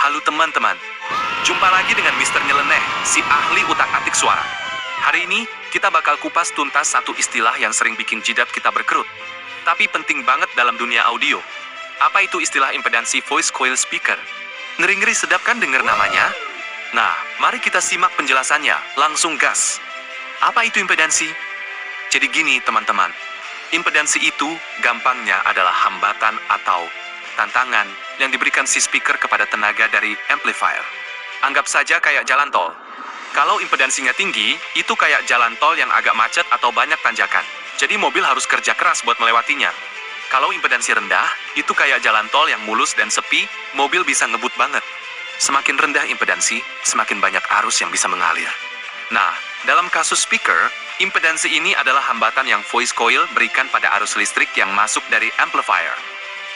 Halo teman-teman, jumpa lagi dengan Mister Nyeleneh, si ahli utak-atik suara. Hari ini, kita bakal kupas tuntas satu istilah yang sering bikin jidat kita berkerut. Tapi penting banget dalam dunia audio. Apa itu istilah impedansi voice coil speaker? Ngeri-ngeri sedap kan denger namanya? Nah, mari kita simak penjelasannya, langsung gas. Apa itu impedansi? Jadi gini teman-teman, impedansi itu gampangnya adalah hambatan atau tantangan yang diberikan si speaker kepada tenaga dari amplifier. Anggap saja kayak jalan tol. Kalau impedansinya tinggi, itu kayak jalan tol yang agak macet atau banyak tanjakan. Jadi mobil harus kerja keras buat melewatinya. Kalau impedansi rendah, itu kayak jalan tol yang mulus dan sepi, mobil bisa ngebut banget. Semakin rendah impedansi, semakin banyak arus yang bisa mengalir. Nah, dalam kasus speaker, impedansi ini adalah hambatan yang voice coil berikan pada arus listrik yang masuk dari amplifier.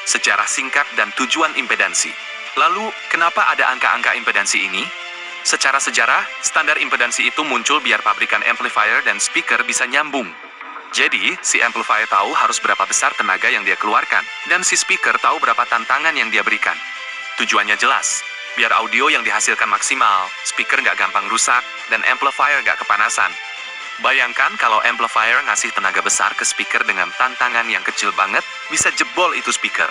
Sejarah singkat dan tujuan impedansi. Lalu, kenapa ada angka-angka impedansi ini? Secara sejarah, standar impedansi itu muncul biar pabrikan amplifier dan speaker bisa nyambung. Jadi, si amplifier tahu harus berapa besar tenaga yang dia keluarkan, dan si speaker tahu berapa tantangan yang dia berikan. Tujuannya jelas, biar audio yang dihasilkan maksimal, speaker nggak gampang rusak, dan amplifier nggak kepanasan. Bayangkan kalau amplifier ngasih tenaga besar ke speaker dengan tantangan yang kecil banget, bisa jebol itu speaker.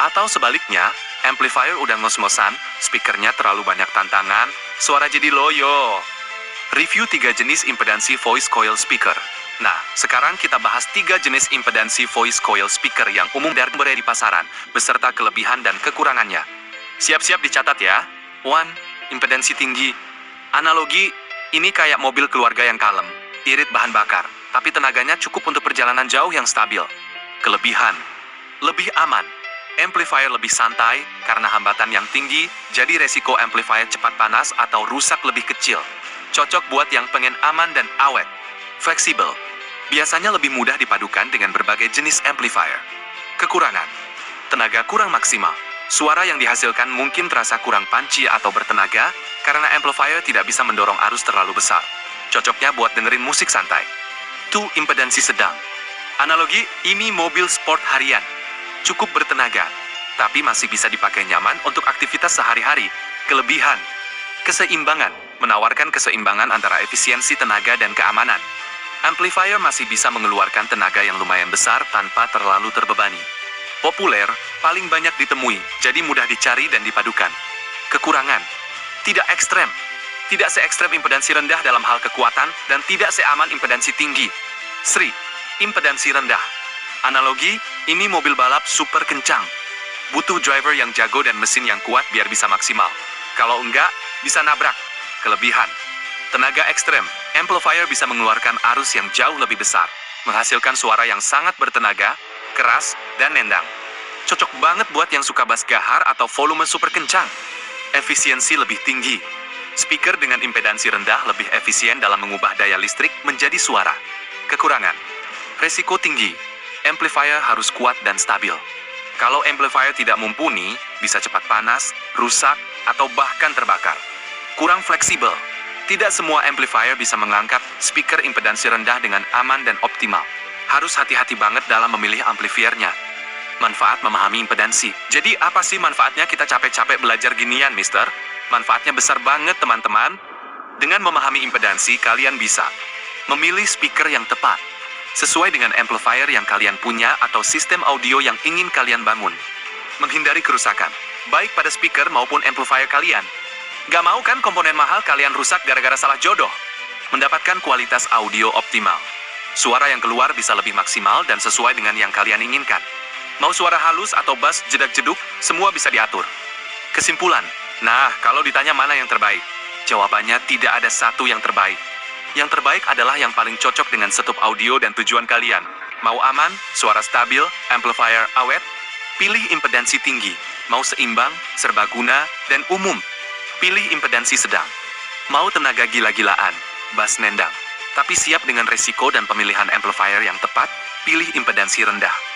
Atau sebaliknya, amplifier udah ngos-ngosan, speakernya terlalu banyak tantangan, suara jadi loyo. Review 3 jenis impedansi voice coil speaker. Nah, sekarang kita bahas 3 jenis impedansi voice coil speaker yang umum dan berada di pasaran, beserta kelebihan dan kekurangannya. Siap-siap dicatat ya. 1. Impedansi tinggi. Analogi, ini kayak mobil keluarga yang kalem. Irit bahan bakar, tapi tenaganya cukup untuk perjalanan jauh yang stabil. Kelebihan, lebih aman. Amplifier lebih santai, karena hambatan yang tinggi, jadi resiko amplifier cepat panas atau rusak lebih kecil. Cocok buat yang pengen aman dan awet. Fleksibel, biasanya lebih mudah dipadukan dengan berbagai jenis amplifier. Kekurangan, tenaga kurang maksimal. Suara yang dihasilkan mungkin terasa kurang punchy atau bertenaga, karena amplifier tidak bisa mendorong arus terlalu besar. Cocoknya buat dengerin musik santai. 2. Impedansi sedang. Analogi, ini mobil sport harian. Cukup bertenaga, tapi masih bisa dipakai nyaman untuk aktivitas sehari-hari. Kelebihan, keseimbangan. Menawarkan keseimbangan antara efisiensi tenaga dan keamanan. Amplifier masih bisa mengeluarkan tenaga yang lumayan besar tanpa terlalu terbebani. Populer, paling banyak ditemui, jadi mudah dicari dan dipadukan. Kekurangan, tidak ekstrem. Tidak se-ekstrem impedansi rendah dalam hal kekuatan, dan tidak seaman impedansi tinggi. 3. Impedansi rendah. Analogi, ini mobil balap super kencang. Butuh driver yang jago dan mesin yang kuat biar bisa maksimal. Kalau enggak, bisa nabrak. Kelebihan, tenaga ekstrem. Amplifier bisa mengeluarkan arus yang jauh lebih besar, menghasilkan suara yang sangat bertenaga, keras, dan nendang. Cocok banget buat yang suka bass gahar atau volume super kencang. Efisiensi lebih tinggi. Speaker dengan impedansi rendah lebih efisien dalam mengubah daya listrik menjadi suara. Kekurangan, resiko tinggi. Amplifier harus kuat dan stabil. Kalau amplifier tidak mumpuni, bisa cepat panas, rusak, atau bahkan terbakar. Kurang fleksibel. Tidak semua amplifier bisa mengangkat speaker impedansi rendah dengan aman dan optimal. Harus hati-hati banget dalam memilih amplifiernya. Manfaat memahami impedansi. Jadi apa sih manfaatnya kita capek-capek belajar ginian, Mister? Manfaatnya besar banget, teman-teman. Dengan memahami impedansi, kalian bisa memilih speaker yang tepat, sesuai dengan amplifier yang kalian punya atau sistem audio yang ingin kalian bangun. Menghindari kerusakan, baik pada speaker maupun amplifier kalian. Gak mau kan komponen mahal kalian rusak gara-gara salah jodoh? Mendapatkan kualitas audio optimal. Suara yang keluar bisa lebih maksimal dan sesuai dengan yang kalian inginkan. Mau suara halus atau bass jedak-jeduk, semua bisa diatur. Kesimpulan, nah, kalau ditanya mana yang terbaik, jawabannya tidak ada satu yang terbaik. Yang terbaik adalah yang paling cocok dengan setup audio dan tujuan kalian. Mau aman, suara stabil, amplifier awet, pilih impedansi tinggi. Mau seimbang, serbaguna, dan umum, pilih impedansi sedang. Mau tenaga gila-gilaan, bass nendang, tapi siap dengan resiko dan pemilihan amplifier yang tepat, pilih impedansi rendah.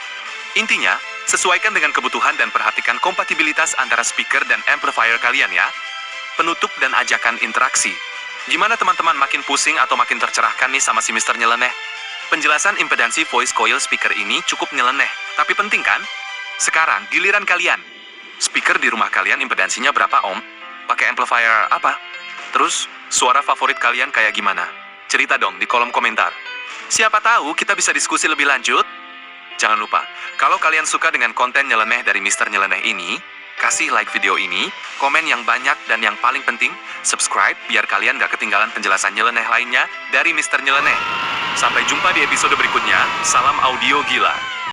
Intinya, sesuaikan dengan kebutuhan dan perhatikan kompatibilitas antara speaker dan amplifier kalian ya. Penutup dan ajakan interaksi. Gimana teman-teman, makin pusing atau makin tercerahkan nih sama si Mister Nyeleneh? Penjelasan impedansi voice coil speaker ini cukup nyeleneh, tapi penting kan? Sekarang giliran kalian. Speaker di rumah kalian impedansinya berapa ohm? Pakai amplifier apa? Terus, suara favorit kalian kayak gimana? Cerita dong di kolom komentar. Siapa tahu kita bisa diskusi lebih lanjut. Jangan lupa, kalau kalian suka dengan konten nyeleneh dari Mister Nyeleneh ini, kasih like video ini, komen yang banyak, dan yang paling penting, subscribe biar kalian gak ketinggalan penjelasan nyeleneh lainnya dari Mister Nyeleneh. Sampai jumpa di episode berikutnya, salam audio gila.